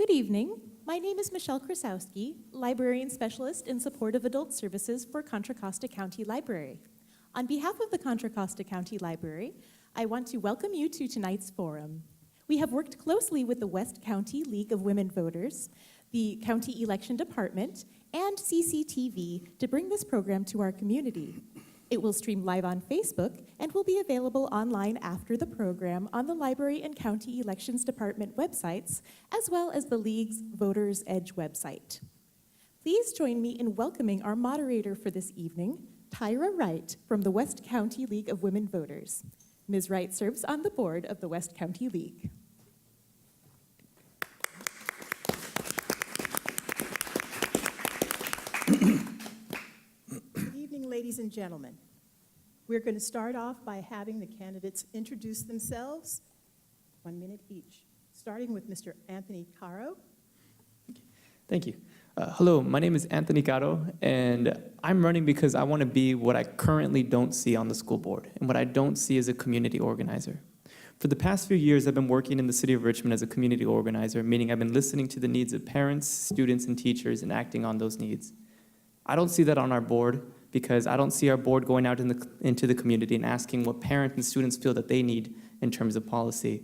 Good evening. My name is Michelle Krasowski, Librarian Specialist in support of Adult Services for Contra Costa County Library. On behalf of the Contra Costa County Library, I want to welcome you to tonight's forum. We have worked closely with the West County League of Women Voters, the County Election Department, and CCTV to bring this program to our community. It will stream live on Facebook and will be available online after the program on the Library and County Elections Department websites, as well as the League's Voters Edge website. Please join me in welcoming our moderator for this evening, Tyra Wright from the West County League of Women Voters. Ms. Wright serves on the board of the West County League. Good evening, ladies and gentlemen. We're going to start off by having the candidates introduce themselves, 1 minute each, starting with Mr. Anthony Caro. Thank you. Hello, my name is Anthony Caro, and I'm running because I want to be what I currently don't see on the school board and what I don't see as a community organizer. For the past few years, I've been working in the city of Richmond as a community organizer, meaning I've been listening to the needs of parents, students, and teachers and acting on those needs. I don't see that on our board because I don't see our board going out into the community and asking what parents and students feel that they need in terms of policy.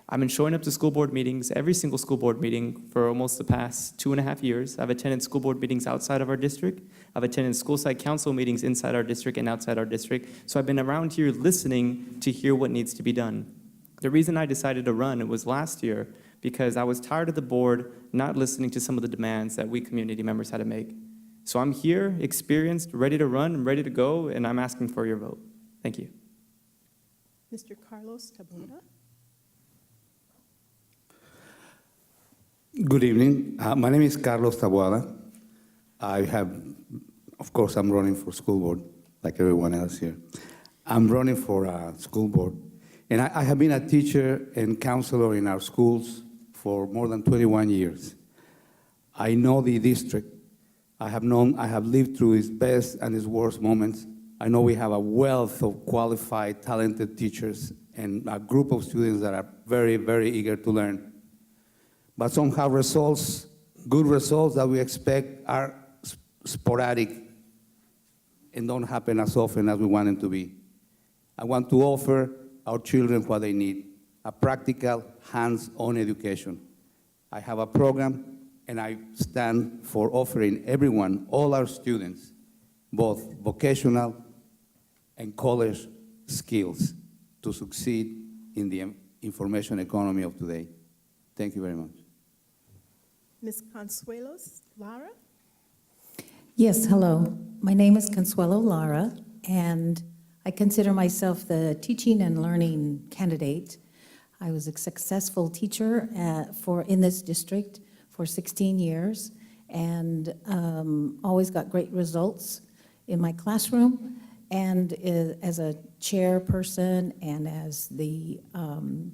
I've been showing up to school board meetings, every single school board meeting for almost the past 2.5 years. I've attended school board meetings outside of our district. I've attended school site council meetings inside our district and outside our district. So I've been around here listening to hear what needs to be done. The reason I decided to run was last year because I was tired of the board not listening to some of the demands that we community members had to make. So I'm here, experienced, ready to run, ready to go, and I'm asking for your vote. Thank you. Mr. Carlos Taboada. Good evening. My name is Carlos Taboada. Of course, I'm running for school board, like everyone else here. I'm running for school board. And I have been a teacher and counselor in our schools for more than 21 years. I know the district. I have lived through its best and its worst moments. I know we have a wealth of qualified, talented teachers and a group of students that are very, very eager to learn. But somehow good results that we expect are sporadic and don't happen as often as we want them to be. I want to offer our children what they need, a practical, hands-on education. I have a program, and I stand for offering everyone, all our students, both vocational and college skills to succeed in the information economy of today. Thank you very much. Ms. Consuelos Lara. Yes, hello. My name is Consuelo Lara, and I consider myself the teaching and learning candidate. I was a successful teacher in this district for 16 years and always got great results in my classroom. And as a chairperson and as the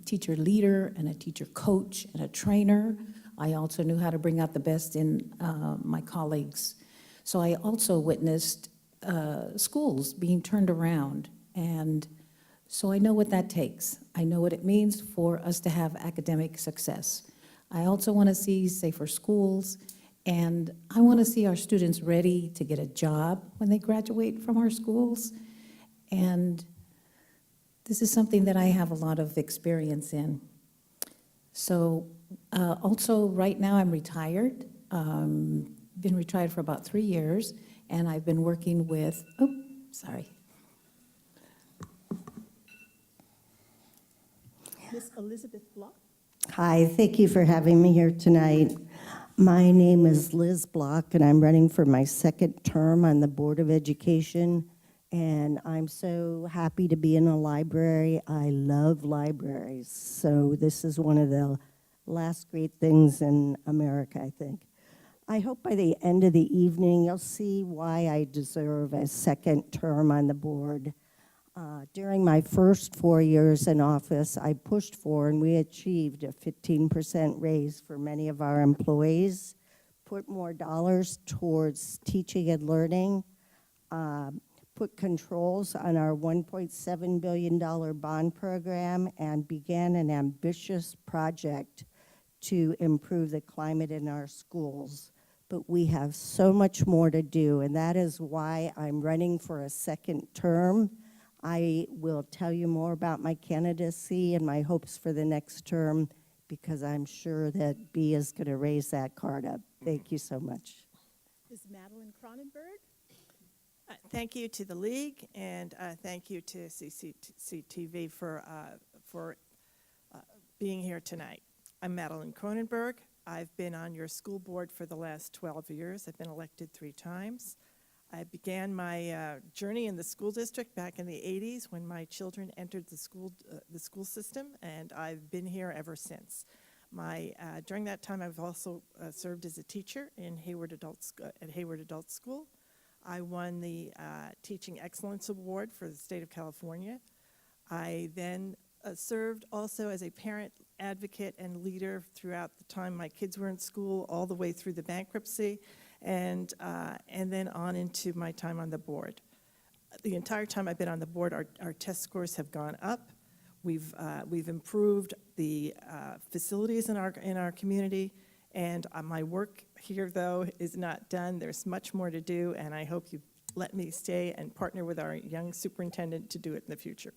teacher leader and a teacher coach and a trainer, I also knew how to bring out the best in my colleagues. So I also witnessed schools being turned around, and so I know what that takes. I know what it means for us to have academic success. I also want to see safer schools, and I want to see our students ready to get a job when they graduate from our schools. And this is something that I have a lot of experience in. So also right now I'm retired, been retired for about 3 years, and I've been working with, Ms. Elizabeth Block. Hi, thank you for having me here tonight. My name is Liz Block, and I'm running for my second term on the Board of Education, and I'm so happy to be in a library. I love libraries, so this is one of the last great things in America, I think. I hope by the end of the evening you'll see why I deserve a second term on the board. During my first 4 years in office, I pushed for and we achieved a 15% raise for many of our employees, put more dollars towards teaching and learning, put controls on our $1.7 billion bond program, and began an ambitious project to improve the climate in our schools. But we have so much more to do, and that is why I'm running for a second term. I will tell you more about my candidacy and my hopes for the next term, because I'm sure that B is going to raise that card up. Thank you so much. Ms. Madeline Kronenberg? Thank you to the league, and thank you to CCTV for being here tonight. I'm Madeline Kronenberg. I've been on your school board for the last 12 years. I've been elected 3 times. I began my journey in the school district back in the 80s when my children entered the school system, and I've been here ever since. During that time, I've also served as a teacher in Hayward at Hayward Adult School. I won the Teaching Excellence Award for the state of California. I then served also as a parent advocate and leader throughout the time my kids were in school, all the way through the bankruptcy, and then on into my time on the board. The entire time I've been on the board, our test scores have gone up. We've improved the facilities in our community, and my work here, though, is not done. There's much more to do, and I hope you let me stay and partner with our young superintendent to do it in the future.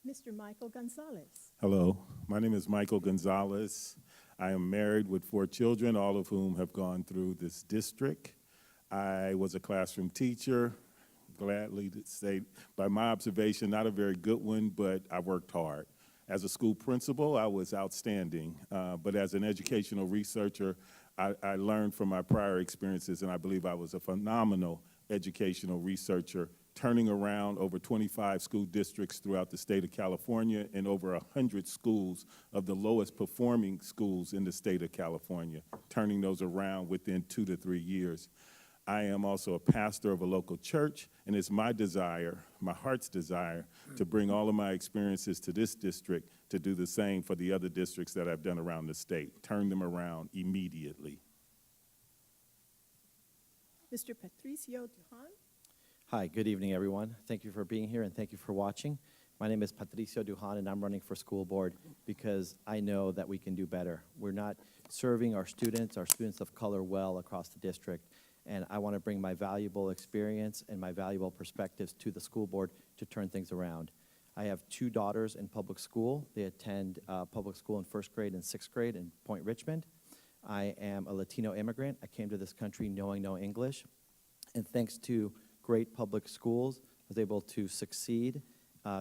Mr. Michael Gonzales? Hello, my name is Michael Gonzales. I am married with 4 children, all of whom have gone through this district. I was a classroom teacher, gladly to say, by my observation, not a very good one, but I worked hard. As a school principal, I was outstanding, but as an educational researcher, I learned from my prior experiences, and I believe I was a phenomenal educational researcher, turning around over 25 school districts throughout the state of California and over 100 schools of the lowest performing schools in the state of California, turning those around within 2 to 3 years. I am also a pastor of a local church, and it's my desire, my heart's desire, to bring all of my experiences to this district to do the same for the other districts that I've done around the state, turn them around immediately. Mr. Patricio Dujan? Hi, good evening, everyone. Thank you for being here and thank you for watching. My name is Patricio Dujan, and I'm running for school board because I know that we can do better. We're not serving our students of color well across the district, and I want to bring my valuable experience and my valuable perspectives to the school board to turn things around. I have 2 daughters in public school. They attend public school in 1st grade and 6th grade in Point Richmond. I am a Latino immigrant. I came to this country knowing no English, and thanks to great public schools, I was able to succeed,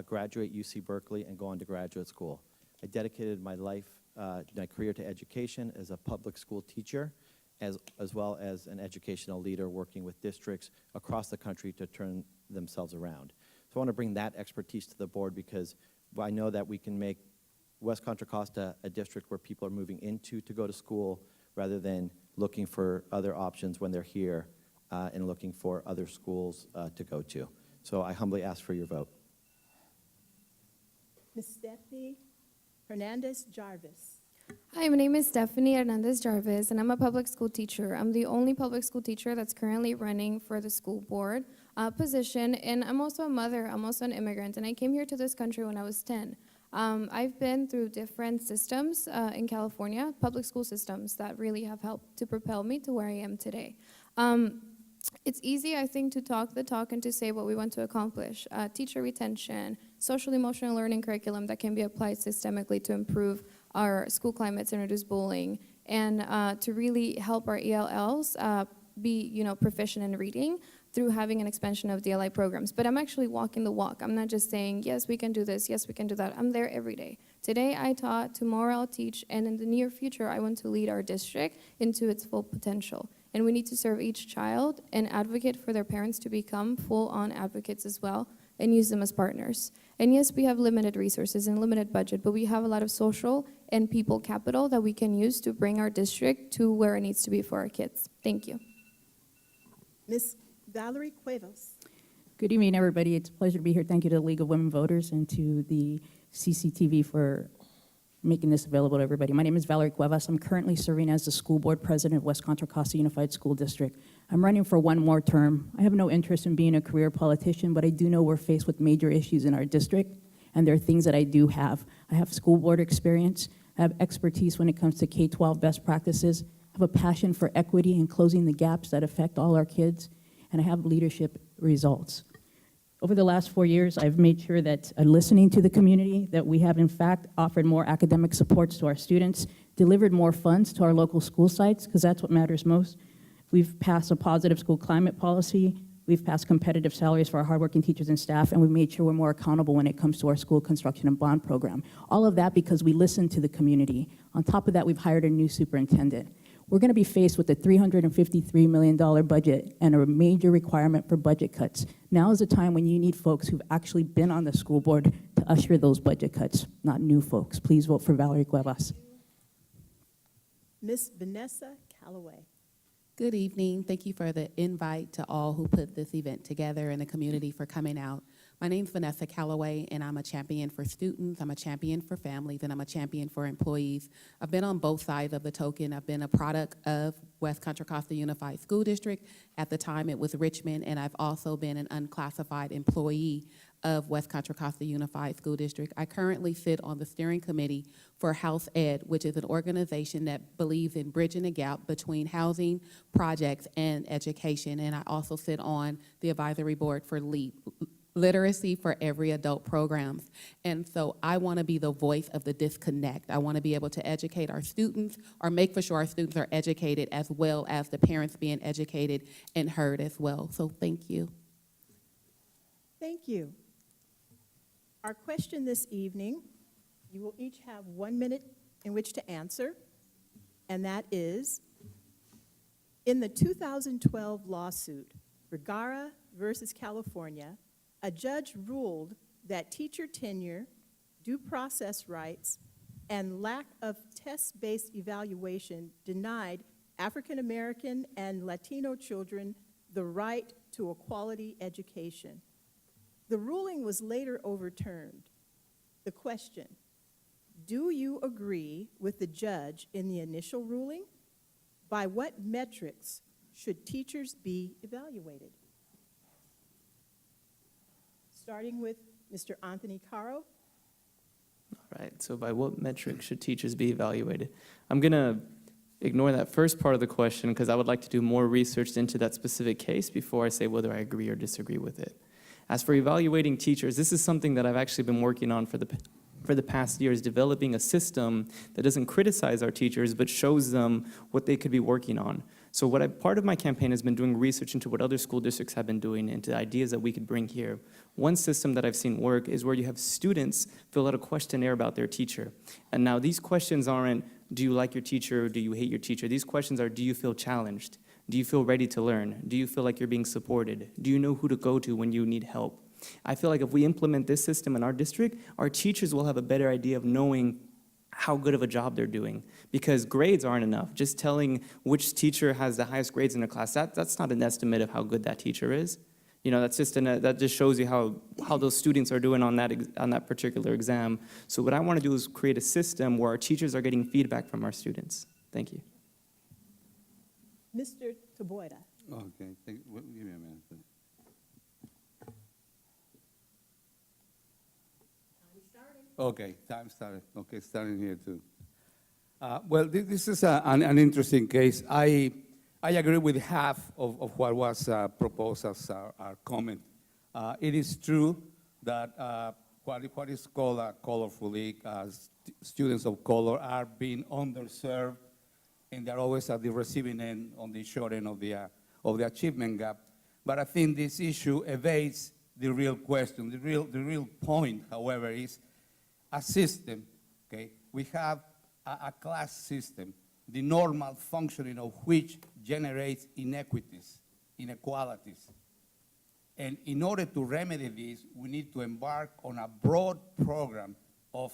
graduate UC Berkeley, and go on to graduate school. I dedicated my life, my career to education as a public school teacher, as well as an educational leader working with districts across the country to turn themselves around. So I want to bring that expertise to the board because I know that we can make West Contra Costa a district where people are moving into to go to school rather than looking for other options when they're here and looking for other schools to go to. So I humbly ask for your vote. Ms. Stephanie Hernández-Jarvis? Hi, my name is Stephanie Hernández-Jarvis, and I'm a public school teacher. I'm the only public school teacher that's currently running for the school board position, and I'm also a mother. I'm also an immigrant, and I came here to this country when I was 10. I've been through different systems in California, public school systems that really have helped to propel me to where I am today. It's easy, I think, to talk the talk and to say what we want to accomplish. Teacher retention, social-emotional learning curriculum that can be applied systemically to improve our school climates and reduce bullying, and to really help our ELLs be, proficient in reading through having an expansion of DLI programs. But I'm actually walking the walk. I'm not just saying, yes, we can do this, yes, we can do that. I'm there every day. Today I taught, tomorrow I'll teach, and in the near future I want to lead our district into its full potential. And we need to serve each child and advocate for their parents to become full-on advocates as well and use them as partners. And yes, we have limited resources and limited budget, but we have a lot of social and people capital that we can use to bring our district to where it needs to be for our kids. Thank you. Ms. Valerie Cuevas? Good evening, everybody. It's a pleasure to be here. Thank you to the League of Women Voters and to the CCTV for making this available to everybody. My name is Valerie Cuevas. I'm currently serving as the school board president of West Contra Costa Unified School District. I'm running for one more term. I have no interest in being a career politician, but I do know we're faced with major issues in our district, and there are things that I do have. I have school board experience. I have expertise when it comes to K-12 best practices. I have a passion for equity and closing the gaps that affect all our kids, and I have leadership results. Over the last 4 years, I've made sure that listening to the community, that we have in fact offered more academic supports to our students, delivered more funds to our local school sites, because that's what matters most. We've passed a positive school climate policy. We've passed competitive salaries for our hardworking teachers and staff, and we've made sure we're more accountable when it comes to our school construction and bond program. All of that because we listen to the community. On top of that, we've hired a new superintendent. We're going to be faced with a $353 million budget and a major requirement for budget cuts. Now is the time when you need folks who've actually been on the school board to usher those budget cuts, not new folks. Please vote for Valerie Cuevas. Miss Vanessa Calloway. Good evening. Thank you for the invite to all who put this event together and the community for coming out. My name's Vanessa Calloway, and I'm a champion for students, I'm a champion for families, and I'm a champion for employees. I've been on both sides of the token. I've been a product of West Contra Costa Unified School District. At the time, it was Richmond, and I've also been an unclassified employee of West Contra Costa Unified School District. I currently sit on the steering committee for House Ed, which is an organization that believes in bridging the gap between housing, projects, and education. And I also sit on the advisory board for LEAP, Literacy for Every Adult programs. And so I want to be the voice of the disconnect. I want to be able to educate our students or make for sure our students are educated as well as the parents being educated and heard as well. So thank you. Thank you. Our question this evening, you will each have 1 minute in which to answer, and that is, in the 2012 lawsuit, Vergara versus California, a judge ruled that teacher tenure, due process rights, and lack of test-based evaluation denied African American and Latino children the right to a quality education. The ruling was later overturned. The question, do you agree with the judge in the initial ruling? By what metrics should teachers be evaluated? Starting with Mr. Anthony Caro. All right, so by what metrics should teachers be evaluated? I'm going to ignore that first part of the question because I would like to do more research into that specific case before I say whether I agree or disagree with it. As for evaluating teachers, this is something that I've actually been working on for the past years, developing a system that doesn't criticize our teachers but shows them what they could be working on. So part of my campaign has been doing research into what other school districts have been doing and to ideas that we could bring here. One system that I've seen work is where you have students fill out a questionnaire about their teacher. And now these questions aren't, do you like your teacher or do you hate your teacher? These questions are, do you feel challenged? Do you feel ready to learn? Do you feel like you're being supported? Do you know who to go to when you need help? I feel like if we implement this system in our district, our teachers will have a better idea of knowing how good of a job they're doing. Because grades aren't enough. Just telling which teacher has the highest grades in a class, that's not an estimate of how good that teacher is. You know, that just shows you how those students are doing on that particular exam. So what I want to do is create a system where our teachers are getting feedback from our students. Thank you. Mr. Taboada. Okay, give me a minute, please. Okay, time started. Okay, starting here too. Well, this is an interesting case. I agree with half of what was proposed as our comment. It is true that what is called colorfully, students of color are being underserved, and they're always at the receiving end, on the short end of the achievement gap. But I think this issue evades the real question. The real point, however, is a system, okay? We have a class system, the normal functioning of which generates inequities, inequalities. And in order to remedy this, we need to embark on a broad program of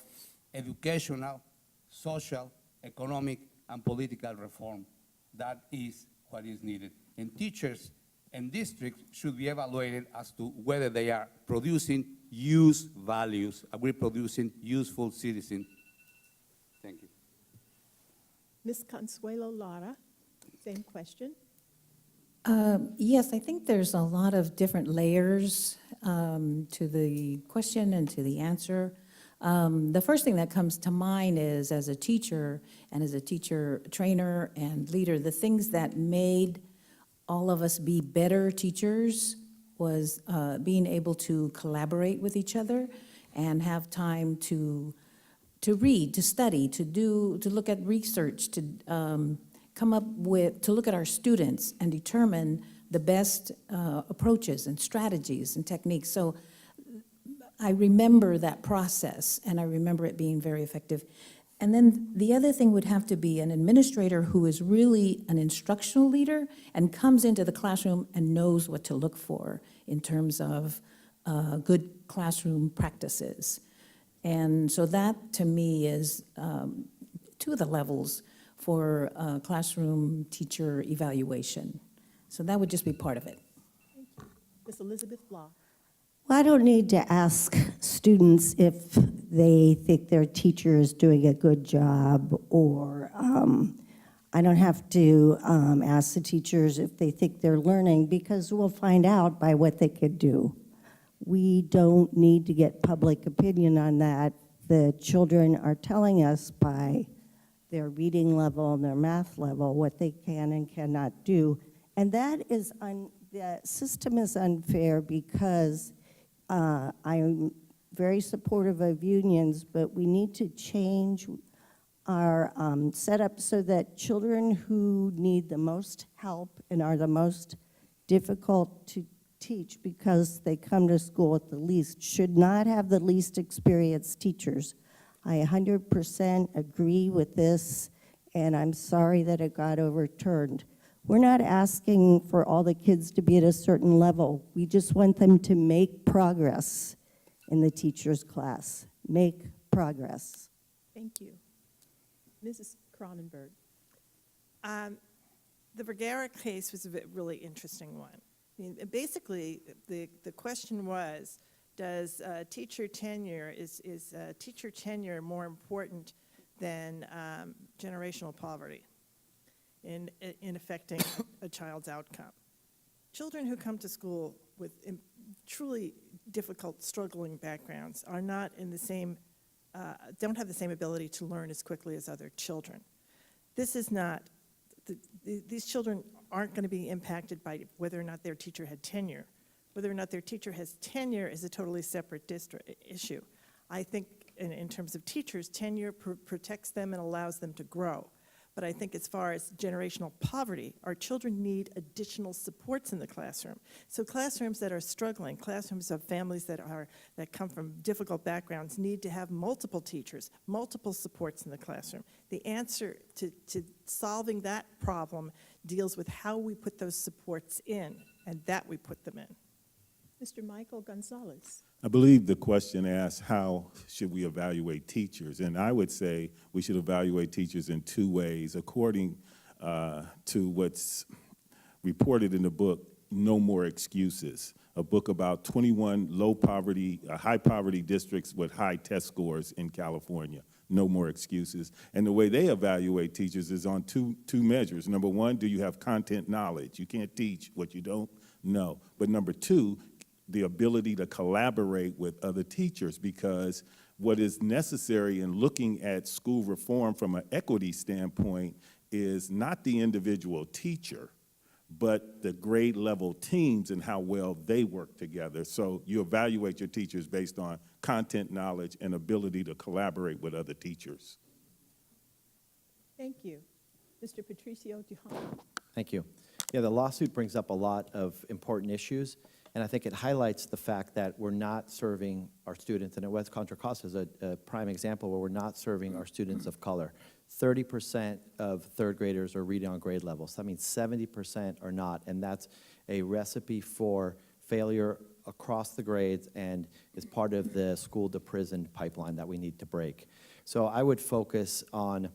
educational, social, economic, and political reform. That is what is needed. And teachers and districts should be evaluated as to whether they are producing use values, we're producing useful citizens. Thank you. Ms. Consuelo Lara, same question. Yes, I think there's a lot of different layers to the question and to the answer. The first thing that comes to mind is, as a teacher and as a teacher trainer and leader, the things that made all of us be better teachers was being able to collaborate with each other and have time to read, to study, to look at research, to look at our students and determine the best approaches and strategies and techniques. So I remember that process, and I remember it being very effective. And then the other thing would have to be an administrator who is really an instructional leader and comes into the classroom and knows what to look for in terms of good classroom practices. And so that, to me, is two of the levels for classroom teacher evaluation. So that would just be part of it. Thank you. Ms. Elizabeth Block. Well, I don't need to ask students if they think their teacher is doing a good job, or I don't have to ask the teachers if they think they're learning, because we'll find out by what they could do. We don't need to get public opinion on that. The children are telling us by their reading level and their math level what they can and cannot do. And that is, the system is unfair, because I'm very supportive of unions, but we need to change our setup so that children who need the most help and are the most difficult to teach because they come to school at the least should not have the least experienced teachers. I 100% agree with this, and I'm sorry that it got overturned. We're not asking for all the kids to be at a certain level. We just want them to make progress in the teacher's class. Make progress. Thank you. Mrs. Kronenberg. The Vergara case was a really interesting one. I mean, basically, the question was, does teacher tenure, is teacher tenure more important than generational poverty in affecting a child's outcome? Children who come to school with truly difficult, struggling backgrounds are not in the same, don't have the same ability to learn as quickly as other children. This is not, these children aren't going to be impacted by whether or not their teacher had tenure. Whether or not their teacher has tenure is a totally separate issue. I think in terms of teachers, tenure protects them and allows them to grow. But I think as far as generational poverty, our children need additional supports in the classroom. So classrooms that are struggling, classrooms of families that come from difficult backgrounds need to have multiple teachers, multiple supports in the classroom. The answer to solving that problem deals with how we put those supports in, and that we put them in. Mr. Michael Gonzales. I believe the question asks, how should we evaluate teachers? And I would say we should evaluate teachers in two ways, according to what's reported in the book, No More Excuses, a book about 21 high poverty districts with high test scores in California. No more excuses. And the way they evaluate teachers is on two measures. Number one, do you have content knowledge? You can't teach what you don't know. But number two, the ability to collaborate with other teachers, because what is necessary in looking at school reform from an equity standpoint is not the individual teacher, but the grade level teams and how well they work together. So you evaluate your teachers based on content knowledge and ability to collaborate with other teachers. Thank you. Mr. Patricio Dujan. Thank you. Yeah, the lawsuit brings up a lot of important issues, and I think it highlights the fact that we're not serving our students, and at West Contra Costa is a prime example where we're not serving our students of color. 30% of third graders are reading on grade level, so that means 70% are not, and that's a recipe for failure across the grades and is part of the school to prison pipeline that we need to break. So I would focus on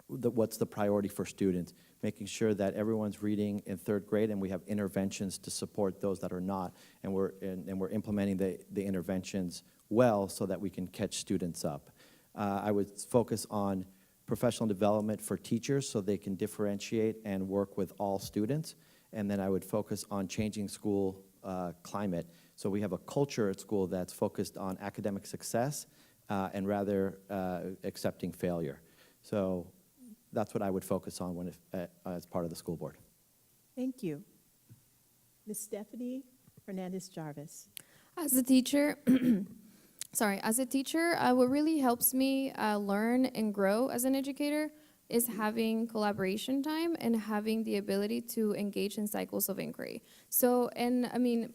what's the priority for students, making sure that everyone's reading in third grade and we have interventions to support those that are not, and we're implementing the interventions well so that we can catch students up. I would focus on professional development for teachers so they can differentiate and work with all students, and then I would focus on changing school climate. So we have a culture at school that's focused on academic success and rather accepting failure. So that's what I would focus on when as part of the school board. Thank you. Ms. Stephanie Hernández-Jarvis. As a teacher, as a teacher, what really helps me learn and grow as an educator is having collaboration time and having the ability to engage in cycles of inquiry. So, and I mean,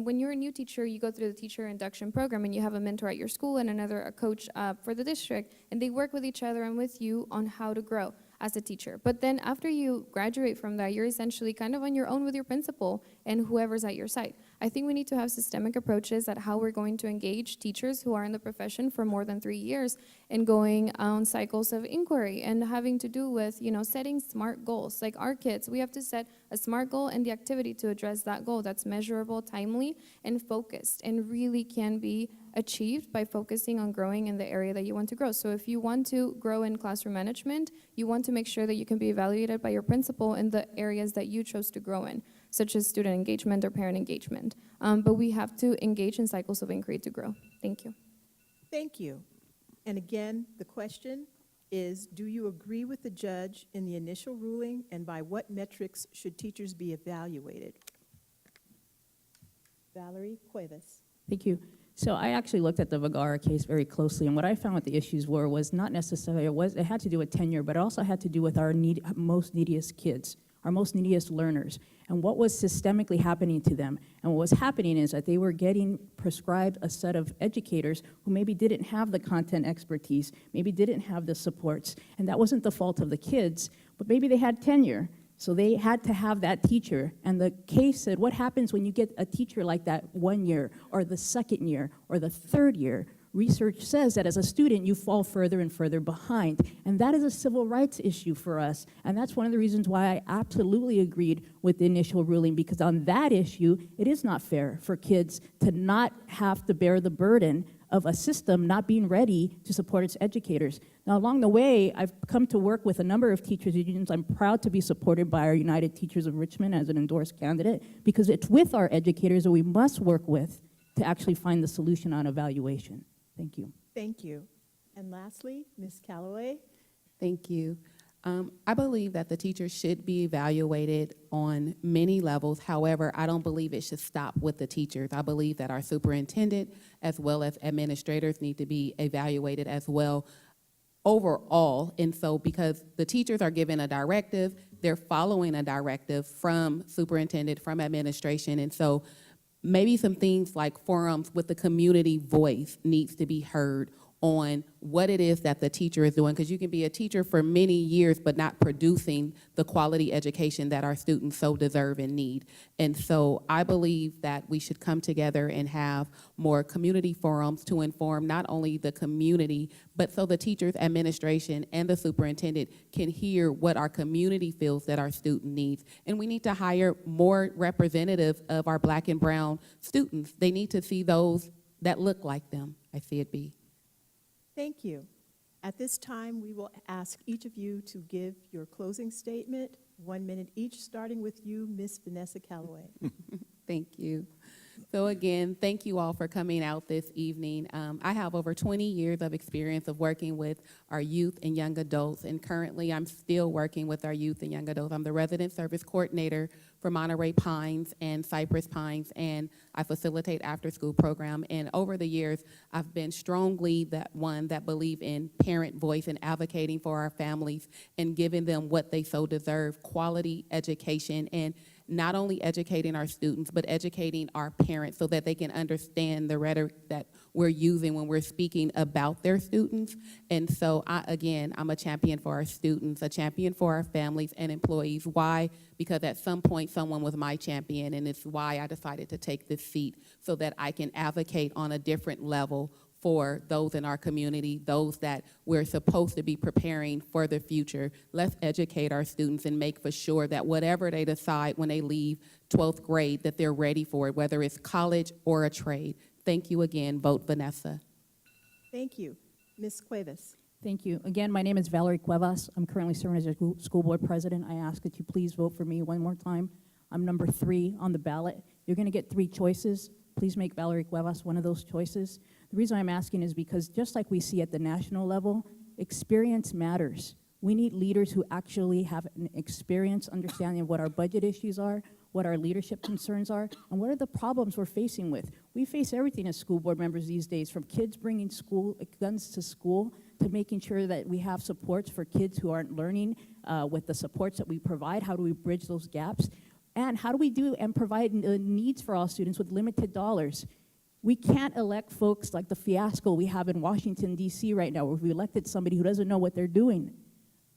when you're a new teacher, you go through the teacher induction program and you have a mentor at your school and a coach for the district, and they work with each other and with you on how to grow as a teacher. But then after you graduate from that, you're essentially kind of on your own with your principal and whoever's at your side. I think we need to have systemic approaches at how we're going to engage teachers who are in the profession for more than 3 years and going on cycles of inquiry and having to do with, setting smart goals. Like our kids, we have to set a SMART goal and the activity to address that goal that's measurable, timely, and focused, and really can be achieved by focusing on growing in the area that you want to grow. So if you want to grow in classroom management, you want to make sure that you can be evaluated by your principal in the areas that you chose to grow in, such as student engagement or parent engagement. But we have to engage in cycles of inquiry to grow. Thank you. Thank you. And again, the question is, do you agree with the judge in the initial ruling, and by what metrics should teachers be evaluated? Valerie Cuevas. Thank you. So I actually looked at the Vergara case very closely, and what I found what the issues were was not necessarily, it had to do with tenure, but it also had to do with our most neediest kids, our most neediest learners, and what was systemically happening to them. And what was happening is that they were getting prescribed a set of educators who maybe didn't have the content expertise, maybe didn't have the supports, and that wasn't the fault of the kids, but maybe they had tenure. So they had to have that teacher, and the case said, what happens when you get a teacher like that 1 year, or the second year, or the third year? Research says that as a student, you fall further and further behind, and that is a civil rights issue for us, and that's one of the reasons why I absolutely agreed with the initial ruling, because on that issue, it is not fair for kids to not have to bear the burden of a system not being ready to support its educators. Now, along the way, I've come to work with a number of teachers' unions. I'm proud to be supported by our United Teachers of Richmond as an endorsed candidate, because it's with our educators that we must work with to actually find the solution on evaluation. Thank you. Thank you. And lastly, Ms. Calloway. Thank you. I believe that the teachers should be evaluated on many levels. However, I don't believe it should stop with the teachers. I believe that our superintendent as well as administrators need to be evaluated as well overall. And so because the teachers are given a directive, they're following a directive from superintendent, from administration. And so maybe some things like forums with the community voice needs to be heard on what it is that the teacher is doing, because you can be a teacher for many years but not producing the quality education that our students so deserve and need. And so I believe that we should come together and have more community forums to inform not only the community, but so the teachers, administration, and the superintendent can hear what our community feels that our student needs. And we need to hire more representatives of our Black and brown students. They need to see those that look like them. I see it be. Thank you. At this time, we will ask each of you to give your closing statement, 1 minute each, starting with you, Ms. Vanessa Calloway. Thank you. So again, thank you all for coming out this evening. I have over 20 years of experience of working with our youth and young adults, and currently I'm still working with our youth and young adults. I'm the resident service coordinator for Monterey Pines and Cypress Pines, and I facilitate after-school program. And over the years, I've been strongly that one that believe in parent voice and advocating for our families and giving them what they so deserve, quality education, and not only educating our students, but educating our parents so that they can understand the rhetoric that we're using when we're speaking about their students. And so, I'm a champion for our students, a champion for our families and employees. Why? Because at some point, someone was my champion, and it's why I decided to take this seat so that I can advocate on a different level for those in our community, those that we're supposed to be preparing for the future. Let's educate our students and make for sure that whatever they decide when they leave 12th grade, that they're ready for it, whether it's college or a trade. Thank you again. Vote Vanessa. Thank you. Ms. Cuevas. Thank you. Again, my name is Valerie Cuevas. I'm currently serving as a school board president. I ask that you please vote for me one more time. I'm number 3 on the ballot. You're going to get 3 choices. please make Valerie Cuevas one of those choices. The reason I'm asking is because just like we see at the national level, experience matters. We need leaders who actually have an experience understanding of what our budget issues are, what our leadership concerns are, and what are the problems we're facing with. We face everything as school board members these days, from kids bringing guns to school to making sure that we have supports for kids who aren't learning with the supports that we provide. How do we bridge those gaps? And how do we do and provide needs for all students with limited dollars? We can't elect folks like the fiasco we have in Washington, D.C. right now, where we elected somebody who doesn't know what they're doing.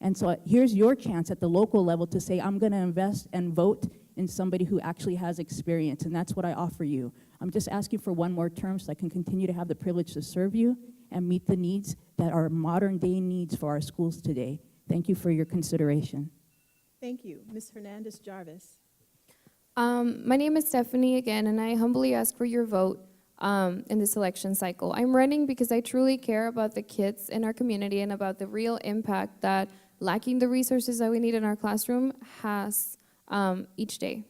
And so here's your chance at the local level to say, I'm going to invest and vote in somebody who actually has experience, and that's what I offer you. I'm just asking for one more term so I can continue to have the privilege to serve you and meet the needs that are modern-day needs for our schools today. Thank you for your consideration. Thank you. Ms. Hernández-Jarvis. My name is Stephanie again, and I humbly ask for your vote in this election cycle. I'm running because I truly care about the kids in our community and about the real impact that lacking the resources that we need in our classroom has each day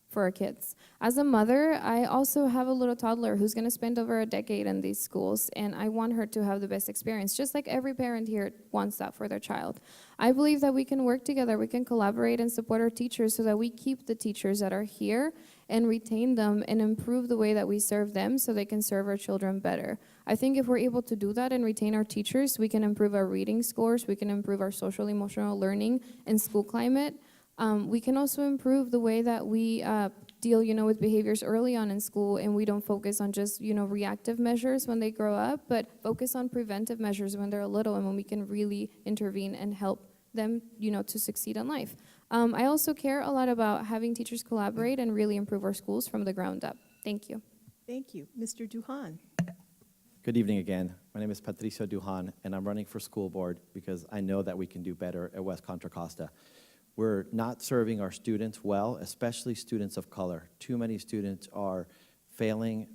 for our kids. As a mother, I also have a little toddler who's going to spend over a decade in these schools, and I want her to have the best experience, just like every parent here wants that for their child. I believe that we can work together, we can collaborate and support our teachers so that we keep the teachers that are here and retain them and improve the way that we serve them so they can serve our children better. I think if we're able to do that and retain our teachers, we can improve our reading scores, we can improve our social emotional learning and school climate. We can also improve the way that we deal, with behaviors early on in school, and we don't focus on just, reactive measures when they grow up, but focus on preventive measures when they're little and when we can really intervene and help them, to succeed in life. I also care a lot about having teachers collaborate and really improve our schools from the ground up. Thank you. Thank you. Mr. Dujan. Good evening again. My name is Patricio Dujan, and I'm running for school board because I know that we can do better at West Contra Costa. We're not serving our students well, especially students of color. Too many students are failing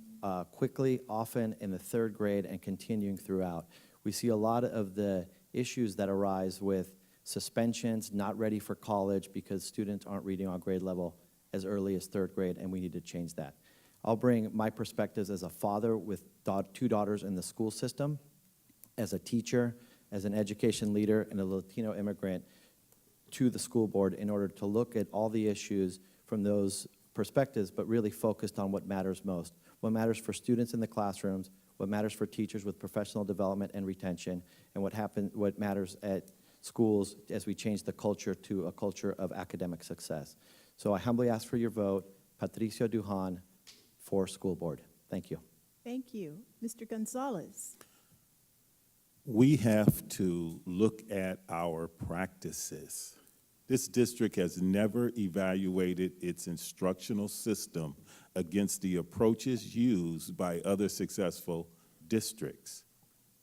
quickly, often in the third grade and continuing throughout. We see a lot of the issues that arise with suspensions, not ready for college because students aren't reading on grade level as early as third grade, and we need to change that. I'll bring my perspectives as a father with two daughters in the school system, as a teacher, as an education leader, and a Latino immigrant to the school board in order to look at all the issues from those perspectives, but really focused on what matters most. What matters for students in the classrooms, what matters for teachers with professional development and retention, and what matters at schools as we change the culture to a culture of academic success. So I humbly ask for your vote, Patricio Dujan, for school board. Thank you. Thank you. Mr. Gonzales. We have to look at our practices. This district has never evaluated its instructional system against the approaches used by other successful districts.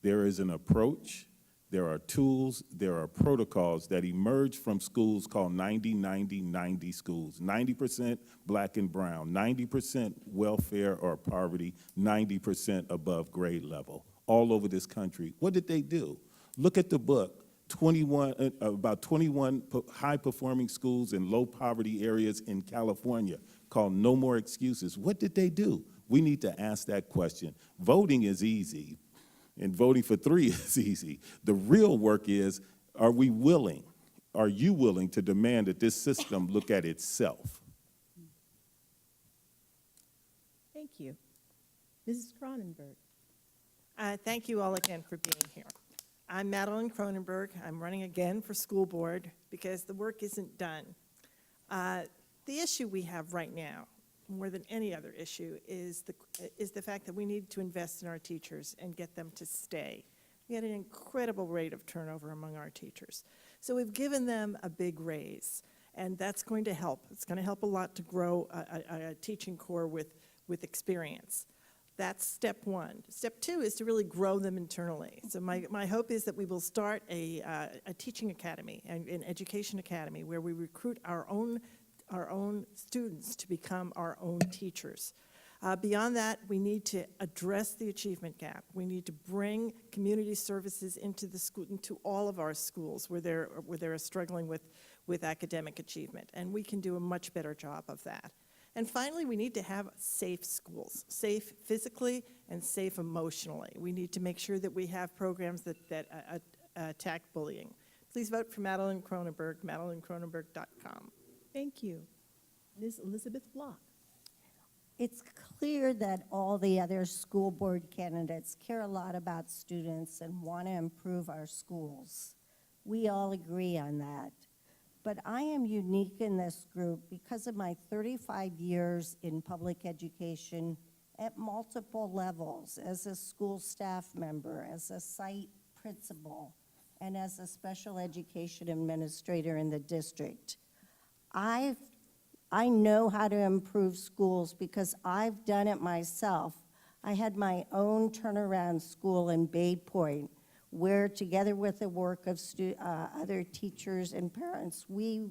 There is an approach, there are tools, there are protocols that emerge from schools called 90-90-90 schools. 90% black and brown, 90% welfare or poverty, 90% above grade level, all over this country. What did they do? Look at the book, about 21 high-performing schools in low-poverty areas in California called No More Excuses. What did they do? We need to ask that question. Voting is easy, and voting for 3 is easy. The real work is, are you willing to demand that this system look at itself? Thank you. Mrs. Kronenberg. Thank you all again for being here. I'm Madeline Kronenberg. I'm running again for school board because the work isn't done. The issue we have right now, more than any other issue, is the fact that we need to invest in our teachers and get them to stay. We had an incredible rate of turnover among our teachers. So we've given them a big raise, and that's going to help. It's going to help a lot to grow a teaching corps with experience. That's step one. Step two is to really grow them internally. So my hope is that we will start a teaching academy, an education academy, where we recruit our own students to become our own teachers. Beyond that, we need to address the achievement gap. We need to bring community services into the school, into all of our schools where they're struggling with academic achievement, and we can do a much better job of that. And finally, we need to have safe schools, safe physically and safe emotionally. We need to make sure that we have programs that attack bullying. Please vote for Madeline Kronenberg, madelinkronenberg.com. Thank you. Ms. Elizabeth Block. It's clear that all the other school board candidates care a lot about students and want to improve our schools. We all agree on that. But I am unique in this group because of my 35 years in public education at multiple levels, as a school staff member, as a site principal, and as a special education administrator in the district. I know how to improve schools because I've done it myself. I had my own turnaround school in Bay Point, where together with the work of other teachers and parents, we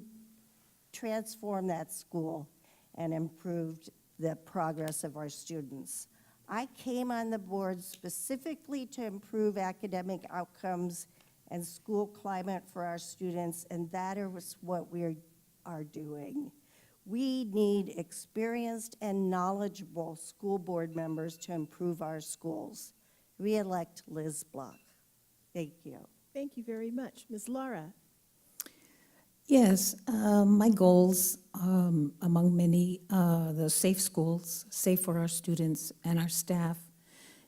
transformed that school and improved the progress of our students. I came on the board specifically to improve academic outcomes and school climate for our students, and that is what we are doing. We need experienced and knowledgeable school board members to improve our schools. Re-elect Liz Block. Thank you. Thank you very much. Ms. Lara. Yes, my goals, among many, the safe schools, safe for our students and our staff,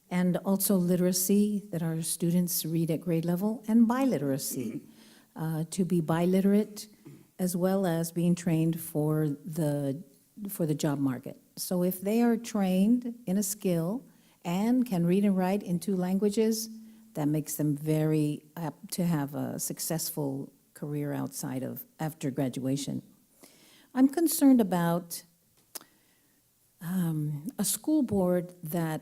and also literacy, that our students read at grade level, and biliteracy, to be biliterate, as well as being trained for the job market. So if they are trained in a skill and can read and write in 2 languages, that makes them very apt to have a successful career after graduation. I'm concerned about a school board that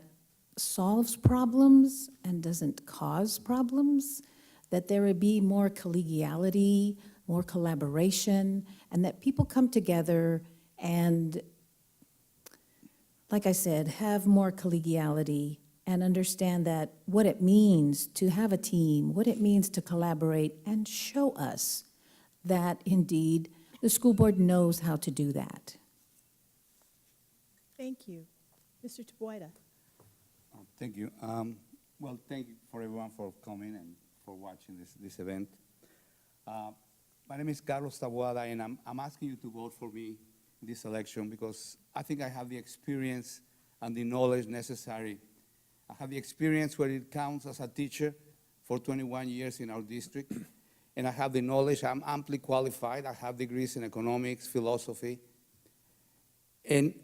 solves problems and doesn't cause problems, that there would be more collegiality, more collaboration, and that people come together and, like I said, have more collegiality and understand that what it means to have a team, what it means to collaborate, and show us that indeed the school board knows how to do that. Thank you. Mr. Taboada. Thank you. Well, thank you for everyone for coming and for watching this event. My name is Caro Taboada, and I'm asking you to vote for me in this election because I think I have the experience and the knowledge necessary. I have the experience where it counts as a teacher for 21 years in our district, and I have the knowledge. I'm amply qualified. I have degrees in economics, philosophy, and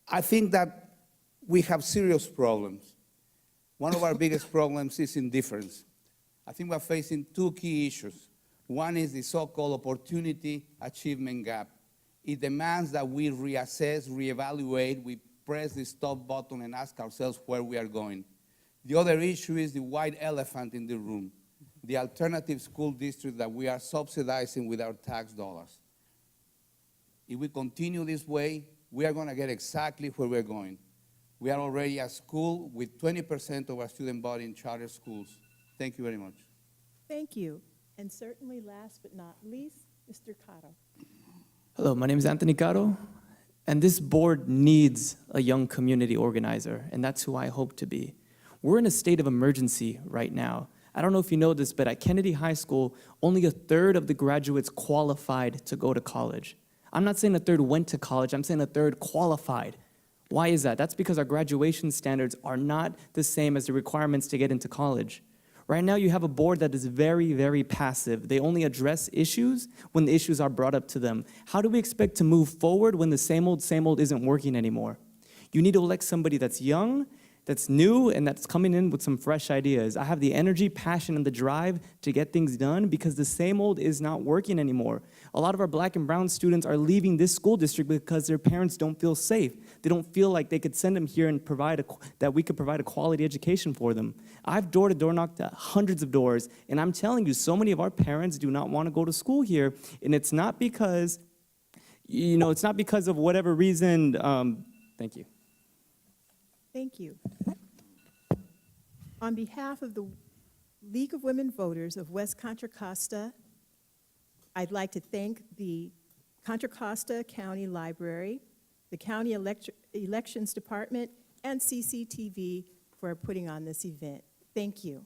I think that we have serious problems. One of our biggest problems is indifference. I think we're facing 2 key issues. One is the so-called opportunity achievement gap. It demands that we reassess, reevaluate, we press the stop button and ask ourselves where we are going. The other issue is the white elephant in the room, the alternative school district that we are subsidizing with our tax dollars. If we continue this way, we are going to get exactly where we're going. We are already a school with 20% of our student body in charter schools. Thank you very much. Thank you. And certainly last but not least, Mr. Caro. Hello, my name is Anthony Caro, and this board needs a young community organizer, and that's who I hope to be. We're in a state of emergency right now. I don't know if you know this, but at Kennedy High School, only 1/3 of the graduates qualified to go to college. I'm not saying 1/3 went to college, I'm saying 1/3 qualified. Why is that? That's because our graduation standards are not the same as the requirements to get into college. Right now, you have a board that is very, very passive. They only address issues when the issues are brought up to them. How do we expect to move forward when the same old isn't working anymore? You need to elect somebody that's young, that's new, and that's coming in with some fresh ideas. I have the energy, passion, and the drive to get things done because the same old is not working anymore. A lot of our black and brown students are leaving this school district because their parents don't feel safe. They don't feel like they could send them here and that we could provide a quality education for them. I've door-to-door knocked at hundreds of doors, and I'm telling you, so many of our parents do not want to go to school here, and it's not because, it's not because of whatever reason. Thank you. Thank you. On behalf of the League of Women Voters of West Contra Costa, I'd like to thank the Contra Costa County Library, the County Elections Department, and CCTV for putting on this event. Thank you.